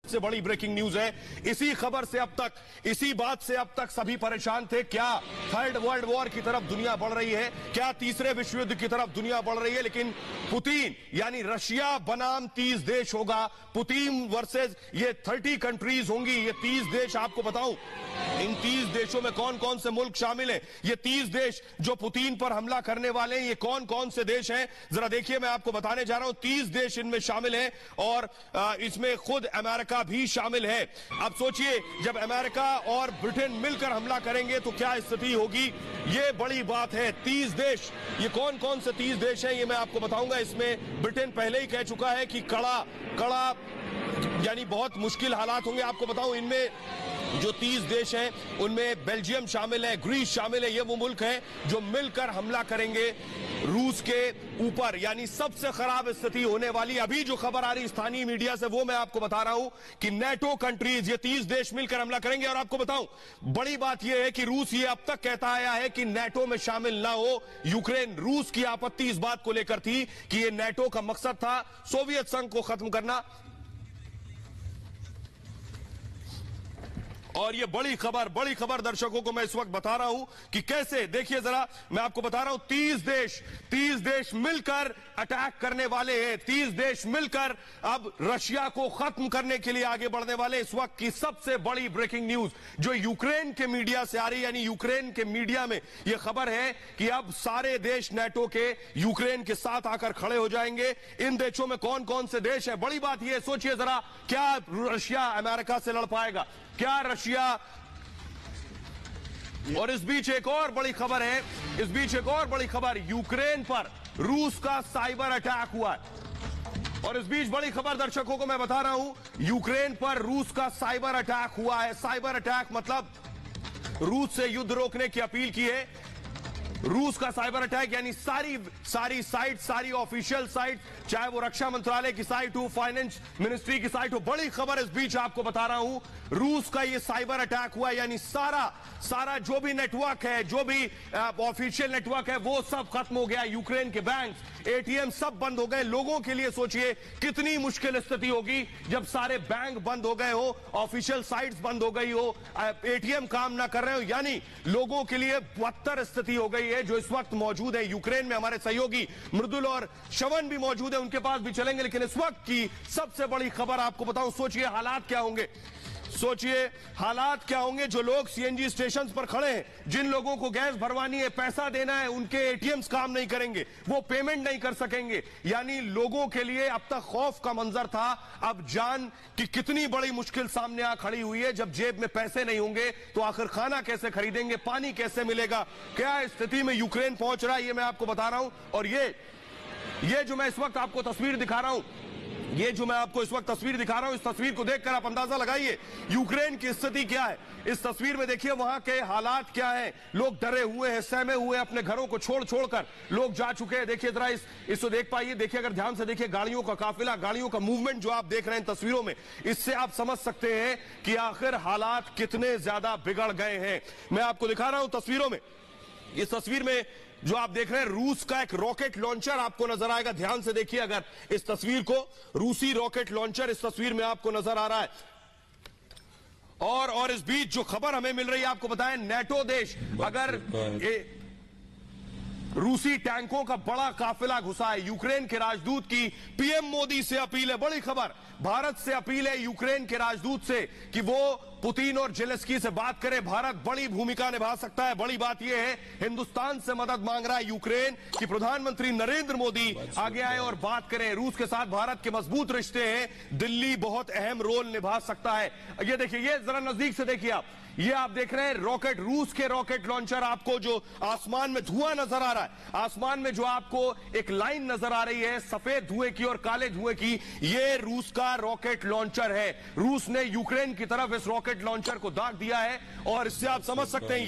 से बड़ी breaking news है। इसी खबर से अब तक, इसी बात से अब तक सभी परेशान थे। क्या थर्ड वर्ल्ड वॉर की तरफ दुनिया बढ़ रही है? क्या तीसरे विश्व युद्ध की तरफ दुनिया बढ़ रही है? लेकिन पुतिन यानी रशिया बनाम 30 देश होगा। पुतिन वर्सेस ये 30 कंट्रीज होंगी। ये 30 देश आपको बताऊं, इन 30 देशों में कौन कौन से मुल्क शामिल हैं। ये 30 देश जो पुतिन पर हमला करने वाले हैं, ये कौन कौन से देश हैं जरा देखिए, मैं आपको बताने जा रहा हूं। 30 देश इनमें शामिल हैं और इसमें खुद अमेरिका भी शामिल है। अब सोचिए, जब अमेरिका और ब्रिटेन मिलकर हमला करेंगे तो क्या स्थिति होगी। ये बड़ी बात है। 30 देश, ये कौन कौन से 30 देश हैं ये मैं आपको बताऊंगा। इसमें ब्रिटेन पहले ही कह चुका है कि कड़ा यानी बहुत मुश्किल हालात होंगे। आपको बताऊं, इनमें जो 30 देश हैं उनमें बेल्जियम शामिल है, ग्रीस शामिल है। ये वो मुल्क हैं जो मिलकर हमला करेंगे रूस के ऊपर। यानी सबसे खराब स्थिति होने वाली। अभी जो खबर आ रही स्थानीय मीडिया से वो मैं आपको बता रहा हूं कि नेटो कंट्रीज, ये 30 देश मिलकर हमला करेंगे। और आपको बताऊं, बड़ी बात यह है कि रूस ये अब तक कहता आया है कि नेटो में शामिल ना हो यूक्रेन। रूस की आपत्ति इस बात को लेकर थी कि ये नेटो का मकसद था सोवियत संघ को खत्म करना। और ये बड़ी खबर दर्शकों को मैं इस वक्त बता रहा हूं कि कैसे, देखिए जरा, मैं आपको बता रहा हूं, 30 देश मिलकर अटैक करने वाले हैं। 30 देश मिलकर अब रशिया को खत्म करने के लिए आगे बढ़ने वाले। इस वक्त की सबसे बड़ी ब्रेकिंग न्यूज जो यूक्रेन के मीडिया से आ रही है, यानी यूक्रेन के मीडिया में यह खबर है कि अब सारे देश नेटो के यूक्रेन के साथ आकर खड़े हो जाएंगे। इन देशों में कौन कौन से देश हैं, बड़ी बात यह, सोचिए जरा, क्या रशिया अमेरिका से लड़ पाएगा? क्या रशिया? और इस बीच एक और बड़ी खबर है, यूक्रेन पर रूस का साइबर अटैक हुआ है। और इस बीच बड़ी खबर दर्शकों को मैं बता रहा हूं, यूक्रेन पर रूस का साइबर अटैक हुआ है। साइबर अटैक मतलब रूस से युद्ध रोकने की अपील की है। रूस का साइबर अटैक यानी सारी साइट, सारी ऑफिशियल साइट, चाहे वो रक्षा मंत्रालय की साइट हो, फाइनेंस मिनिस्ट्री की साइट हो। बड़ी खबर इस बीच आपको बता रहा हूं, रूस का ये साइबर अटैक हुआ, यानी सारा जो भी नेटवर्क है, जो भी ऑफिशियल नेटवर्क है, वो सब खत्म हो गया। यूक्रेन के बैंक, एटीएम सब बंद हो गए। लोगों के लिए सोचिए कितनी मुश्किल स्थिति होगी जब सारे बैंक बंद हो गए हो, ऑफिशियल साइट्स बंद हो गई हो, एटीएम काम ना कर रहे हो। यानी लोगों के लिए बदतर स्थिति हो गई है। जो इस वक्त मौजूद है यूक्रेन में, हमारे सहयोगी मृदुल और श्रवण भी मौजूद है, उनके पास भी चलेंगे। लेकिन इस वक्त की सबसे बड़ी खबर आपको बताऊं, सोचिए हालात क्या होंगे। जो लोग सीएनजी स्टेशन पर खड़े हैं, जिन लोगों को गैस भरवानी है, पैसा देना है, उनके एटीएम्स काम नहीं करेंगे, वो पेमेंट नहीं कर सकेंगे। यानी लोगों के लिए अब तक खौफ का मंजर था, अब जान की कितनी बड़ी मुश्किल सामने आ खड़ी हुई है। जब जेब में पैसे नहीं होंगे तो आखिर खाना कैसे खरीदेंगे, पानी कैसे मिलेगा, क्या स्थिति में यूक्रेन पहुंच रहा है, ये मैं आपको बता रहा हूं। और ये जो मैं इस वक्त आपको तस्वीर दिखा रहा हूं, इस तस्वीर को देखकर आप अंदाजा लगाइए यूक्रेन की स्थिति क्या है। इस तस्वीर में देखिए वहां के हालात क्या हैं। लोग डरे हुए हैं, सहमे हुए हैं, अपने घरों को छोड़कर लोग जा चुके हैं। देखिए जरा इसको देख पाइए, देखिए अगर ध्यान से देखिए, गाड़ियों का काफिला, गाड़ियों का मूवमेंट जो आप देख रहे हैं तस्वीरों में, इससे आप समझ सकते हैं कि आखिर हालात कितने ज्यादा बिगड़ गए हैं। मैं आपको दिखा रहा हूं तस्वीरों में, इस तस्वीर में जो आप देख रहे हैं, रूस का एक रॉकेट लॉन्चर आपको नजर आएगा। ध्यान से देखिए अगर इस तस्वीर को, रूसी रॉकेट लॉन्चर इस तस्वीर में आपको नजर आ रहा है। और इस बीच जो खबर हमें मिल रही है, आपको बताएं, नेटो देश, अगर रूसी टैंकों का बड़ा काफिला घुसा है। यूक्रेन के राजदूत की पीएम मोदी से अपील है, बड़ी खबर, भारत से अपील है यूक्रेन के राजदूत से कि वो पुतिन और जेलेंस्की से बात करें। भारत बड़ी भूमिका निभा सकता है। बड़ी बात यह है, हिंदुस्तान से मदद मांग रहा है यूक्रेन कि प्रधानमंत्री नरेंद्र मोदी आगे आए और बात करें। रूस के साथ भारत के मजबूत रिश्ते हैं, दिल्ली बहुत अहम रोल निभा सकता है। ये देखिए, ये जरा नजदीक से देखिए आप, ये आप देख रहे हैं रॉकेट, रूस के रॉकेट लॉन्चर। आपको जो आसमान में धुआं नजर आ रहा है, आसमान में जो आपको एक लाइन नजर आ रही है सफेद धुएं की और काले धुएं की, ये रूस का रॉकेट लॉन्चर है। रूस ने यूक्रेन की तरफ इस रॉकेट लॉन्चर को दाग दिया है। और इससे आप समझ सकते हैं,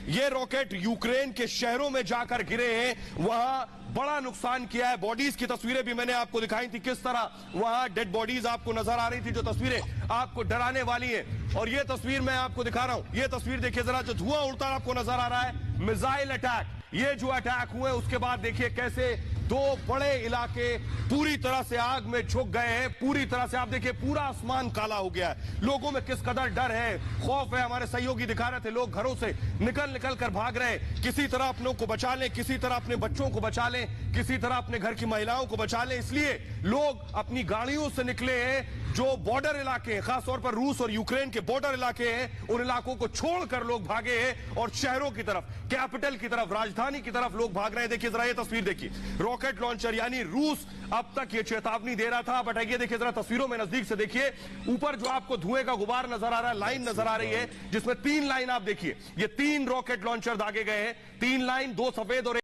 ये रॉकेट यूक्रेन के शहरों में जाकर गिरे हैं, वहां बड़ा नुकसान किया है। बॉडीज की तस्वीरें भी मैंने आपको दिखाई थी, किस तरह वहां डेड बॉडीज आपको नजर आ रही थी, जो तस्वीरें आपको डराने वाली है। और ये तस्वीर मैं आपको दिखा रहा हूं, ये तस्वीर देखिए जरा, जो धुआं उड़ता आपको नजर आ रहा है, मिसाइल अटैक। ये जो अटैक हुए उसके बाद देखिए कैसे दो बड़े इलाके पूरी तरह से आग में झुक गए हैं। पूरी तरह से आप देखिए पूरा आसमान काला हो गया है। लोगों में किस कदर डर है, खौफ है। हमारे सहयोगी दिखा रहे थे लोग घरों से निकल कर भाग रहे हैं। किसी तरह अपनों को बचा लें, किसी तरह अपने बच्चों को बचा लें, किसी तरह अपने घर की महिलाओं को बचा लें। इसलिए लोग अपनी गाड़ियों से निकले हैं। जो बॉर्डर इलाके हैं, खासतौर पर रूस और यूक्रेन के बॉर्डर इलाके हैं, उन इलाकों को छोड़कर लोग भागे हैं और शहरों की तरफ, कैपिटल की तरफ, राजधानी की तरफ लोग भाग रहे हैं। देखिए जरा ये तस्वीर देखिए, रॉकेट लॉन्चर यानी रूस अब तक ये चेतावनी दे रहा था, बट ये देखिए जरा तस्वीरों में नजदीक से देखिए, ऊपर जो आपको धुएं का गुबार नजर आ रहा है, लाइन नजर आ रही है जिसमें 3 लाइन आप देखिए, ये 3 रॉकेट लॉन्चर दागे गए हैं। 3 लाइन, 2 सफेद और